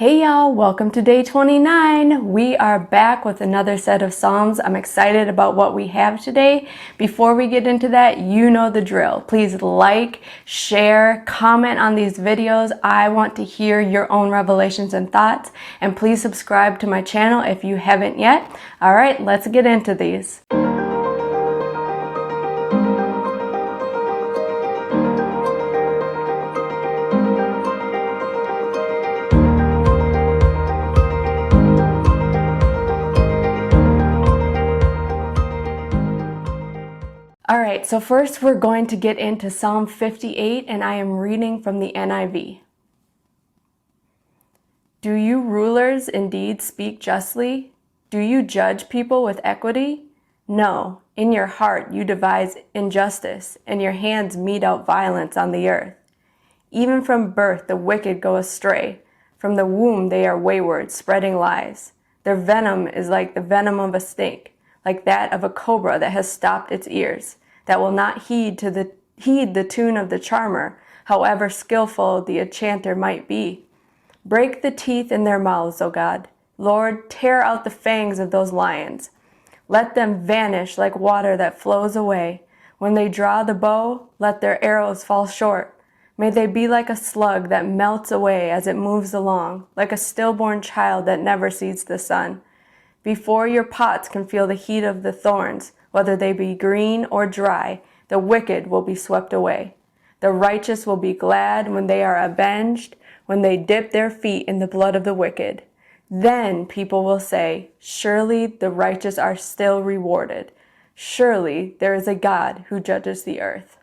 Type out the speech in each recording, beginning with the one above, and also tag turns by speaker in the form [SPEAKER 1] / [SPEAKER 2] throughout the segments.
[SPEAKER 1] Hey y'all, welcome to day 29. We are back with another set of Psalms. I'm excited about what we have today. Before we get into that, you know the drill. Please like, share, comment on these videos. I want to hear your own revelations and thoughts. And please subscribe to my channel if you haven't yet. All right, let's get into these. All right, so first we're going to get into Psalm 58, and I am reading from the NIV. Do you rulers indeed speak justly? Do you judge people with equity? No, in your heart you devise injustice, and your hands mete out violence on the earth. Even from birth the wicked go astray. From the womb they are wayward, spreading lies. Their venom is like the venom of a snake, like that of a cobra that has stopped its ears, that will not heed the tune of the charmer, however skillful the enchanter might be. Break the teeth in their mouths, O God. Lord, tear out the fangs of those lions. Let them vanish like water that flows away. When they draw the bow, let their arrows fall short. May they be like a slug that melts away as it moves along, like a stillborn child that never sees the sun. Before your pots can feel the heat of the thorns, whether they be green or dry, the wicked will be swept away. The righteous will be glad when they are avenged, when they dip their feet in the blood of the wicked. Then people will say, surely the righteous are still rewarded. Surely there is a God who judges the earth.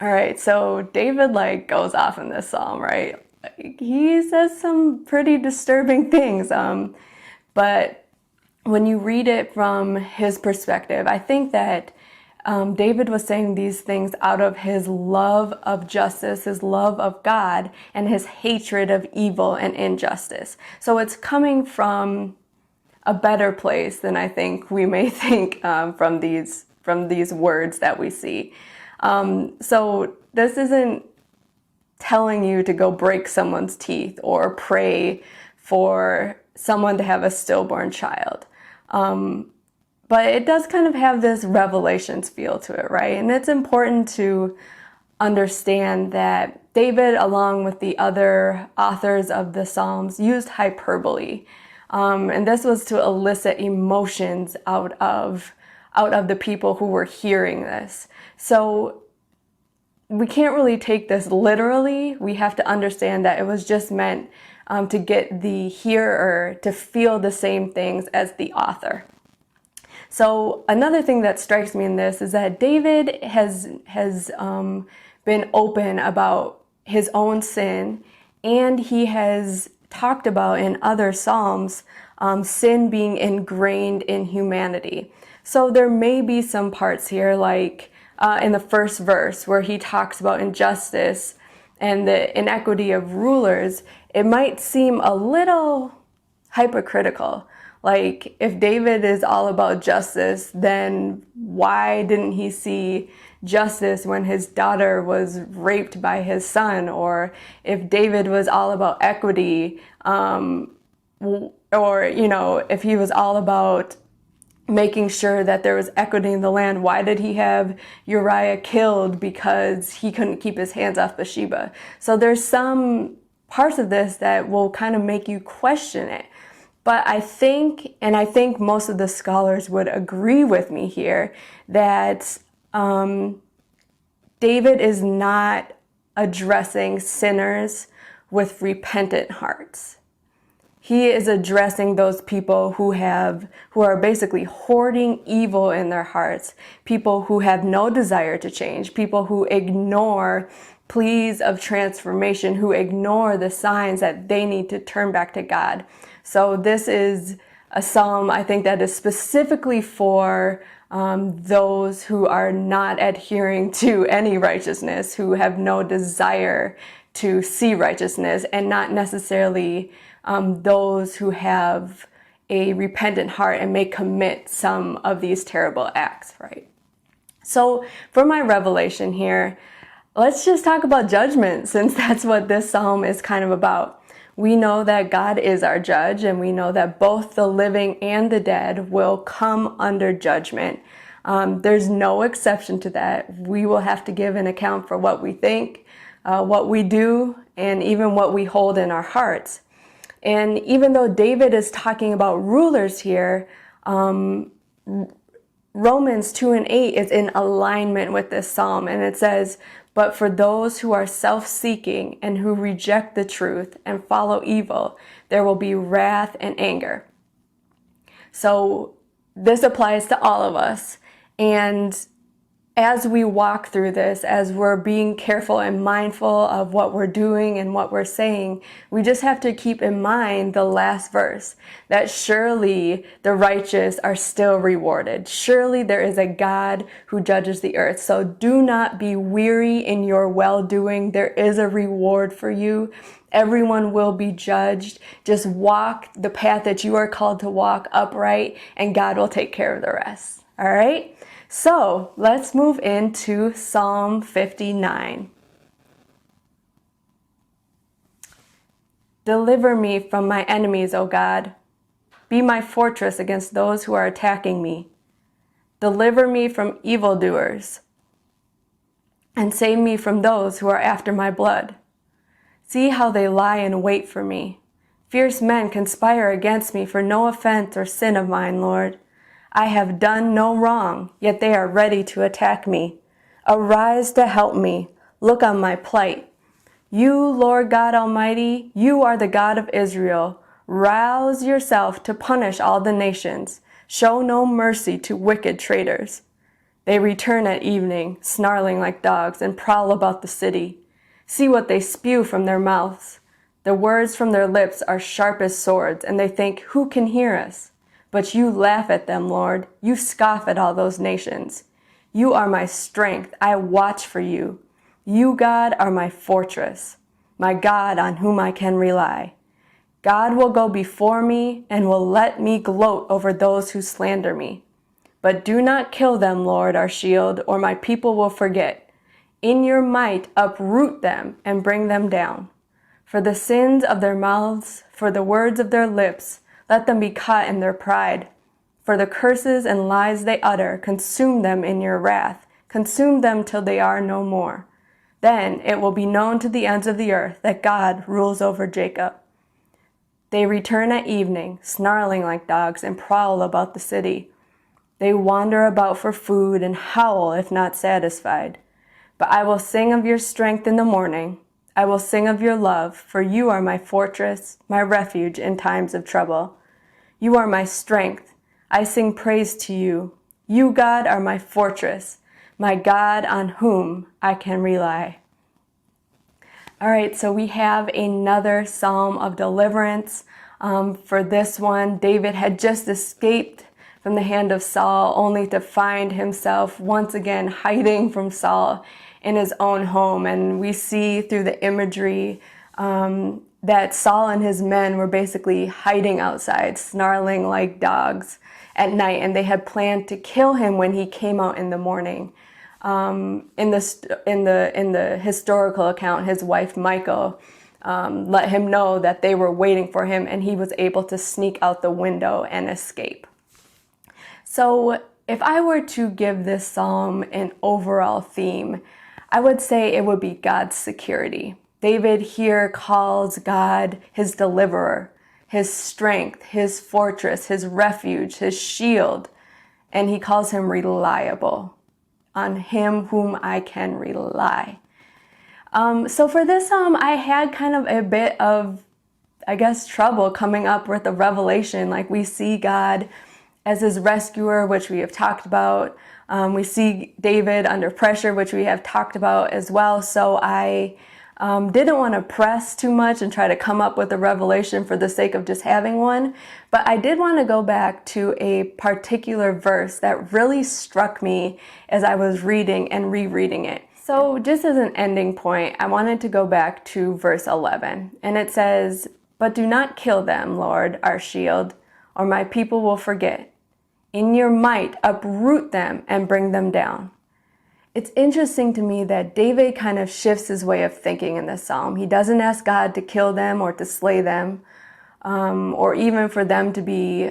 [SPEAKER 1] All right, so David goes off in this psalm, right? He says some pretty disturbing things, but when you read it from his perspective, I think that David was saying these things out of his love of justice, his love of God, and his hatred of evil and injustice. So it's coming from a better place than I think we may think from these words that we see. So this isn't telling you to go break someone's teeth or pray for someone to have a stillborn child. But it does kind of have this Revelations feel to it, right? And it's important to understand that David, along with the other authors of the Psalms, used hyperbole. And this was to elicit emotions out of the people who were hearing this. So we can't really take this literally. We have to understand that it was just meant to get the hearer to feel the same things as the author. So another thing that strikes me in this is that David has been open about his own sin, and he has talked about in other Psalms sin being ingrained in humanity. So there may be some parts here, like in the first verse where he talks about injustice and the inequity of rulers. It might seem a little hypocritical. Like, if David is all about justice, then why didn't he see justice when his daughter was raped by his son? Or if David was all about equity, or, if he was all about making sure that there was equity in the land, why did he have Uriah killed because he couldn't keep his hands off Bathsheba? So there's some parts of this that will kind of make you question it. But I think most of the scholars would agree with me here, that David is not addressing sinners with repentant hearts. He is addressing those people who are basically hoarding evil in their hearts, people who have no desire to change, people who ignore pleas of transformation, who ignore the signs that they need to turn back to God. So this is a psalm, I think, that is specifically for those who are not adhering to any righteousness, who have no desire to see righteousness, and not necessarily those who have a repentant heart and may commit some of these terrible acts, right? So for my revelation here, let's just talk about judgment, since that's what this psalm is kind of about. We know that God is our judge, and we know that both the living and the dead will come under judgment. There's no exception to that. We will have to give an account for what we think, what we do, and even what we hold in our hearts. And even though David is talking about rulers here, Romans 2 and 8 is in alignment with this psalm, and it says, "But for those who are self-seeking and who reject the truth and follow evil, there will be wrath and anger." So this applies to all of us. And as we walk through this, as we're being careful and mindful of what we're doing and what we're saying, we just have to keep in mind the last verse, that surely the righteous are still rewarded. Surely there is a God who judges the earth. So do not be weary in your well-doing. There is a reward for you. Everyone will be judged. Just walk the path that you are called to walk upright, and God will take care of the rest. All right? So let's move into Psalm 59. Deliver me from my enemies, O God. Be my fortress against those who are attacking me. Deliver me from evildoers, and save me from those who are after my blood. See how they lie in wait for me. Fierce men conspire against me for no offense or sin of mine, Lord. I have done no wrong, yet they are ready to attack me. Arise to help me. Look on my plight. You, Lord God Almighty, you are the God of Israel. Rouse yourself to punish all the nations. Show no mercy to wicked traitors. They return at evening, snarling like dogs, and prowl about the city. See what they spew from their mouths. The words from their lips are sharp as swords, and they think, who can hear us? But you laugh at them, Lord. You scoff at all those nations. You are my strength. I watch for you. You, God, are my fortress, my God on whom I can rely. God will go before me and will let me gloat over those who slander me. But do not kill them, Lord, our shield, or my people will forget. In your might, uproot them and bring them down. For the sins of their mouths, for the words of their lips, let them be caught in their pride. For the curses and lies they utter, consume them in your wrath. Consume them till they are no more. Then it will be known to the ends of the earth that God rules over Jacob. They return at evening, snarling like dogs, and prowl about the city. They wander about for food and howl if not satisfied. But I will sing of your strength in the morning. I will sing of your love, for you are my fortress, my refuge in times of trouble. You are my strength. I sing praise to you. You, God, are my fortress, my God on whom I can rely. All right, so we have another psalm of deliverance. For this one, David had just escaped from the hand of Saul, only to find himself once again hiding from Saul in his own home. And we see through the imagery that Saul and his men were basically hiding outside, snarling like dogs at night, and they had planned to kill him when he came out in the morning. In the historical account, his wife Michal let him know that they were waiting for him, and he was able to sneak out the window and escape. So if I were to give this psalm an overall theme, I would say it would be God's security. David here calls God his deliverer, his strength, his fortress, his refuge, his shield, and he calls him reliable, on him whom I can rely. So for this psalm, I had kind of a bit of, trouble coming up with the revelation. Like, we see God as his rescuer, which we have talked about. We see David under pressure, which we have talked about as well. So I didn't want to press too much and try to come up with a revelation for the sake of just having one. But I did want to go back to a particular verse that really struck me as I was reading and rereading it. So just as an ending point, I wanted to go back to verse 11. And it says, "But do not kill them, Lord, our shield, or my people will forget. In your might, uproot them and bring them down." it's interesting to me that David kind of shifts his way of thinking in this psalm. He doesn't ask God to kill them or to slay them, or even for them to be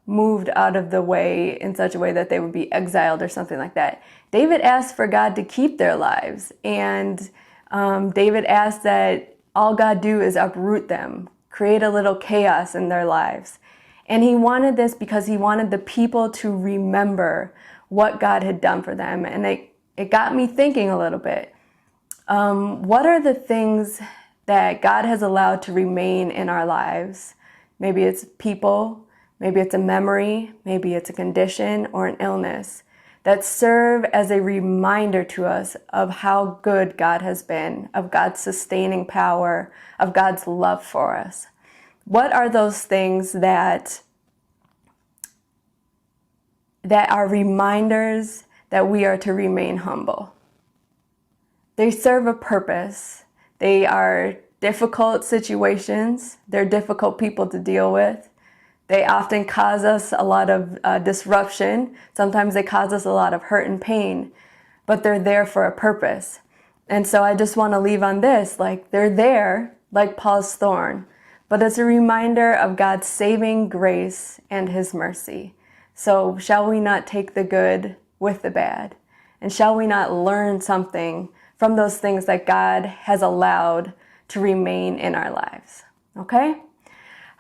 [SPEAKER 1] moved out of the way in such a way that they would be exiled or something like that. David asks for God to keep their lives, and David asks that all God do is uproot them, create a little chaos in their lives. And he wanted this because he wanted the people to remember what God had done for them. And it got me thinking a little bit. What are the things that God has allowed to remain in our lives? Maybe it's people, maybe it's a memory, maybe it's a condition or an illness that serve as a reminder to us of how good God has been, of God's sustaining power, of God's love for us. What are those things that are reminders that we are to remain humble? They serve a purpose. They are difficult situations. They're difficult people to deal with. They often cause us a lot of disruption. Sometimes they cause us a lot of hurt and pain, but they're there for a purpose. And so I just want to leave on this, like they're there, like Paul's thorn, but it's a reminder of God's saving grace and his mercy. So shall we not take the good with the bad? And shall we not learn something from those things that God has allowed to remain in our lives? Okay?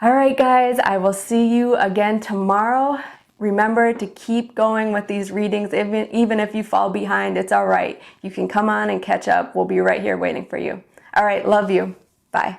[SPEAKER 1] All right, guys, I will see you again tomorrow. Remember to keep going with these readings. Even if you fall behind, it's all right. You can come on and catch up. We'll be right here waiting for you. All right, love you. Bye.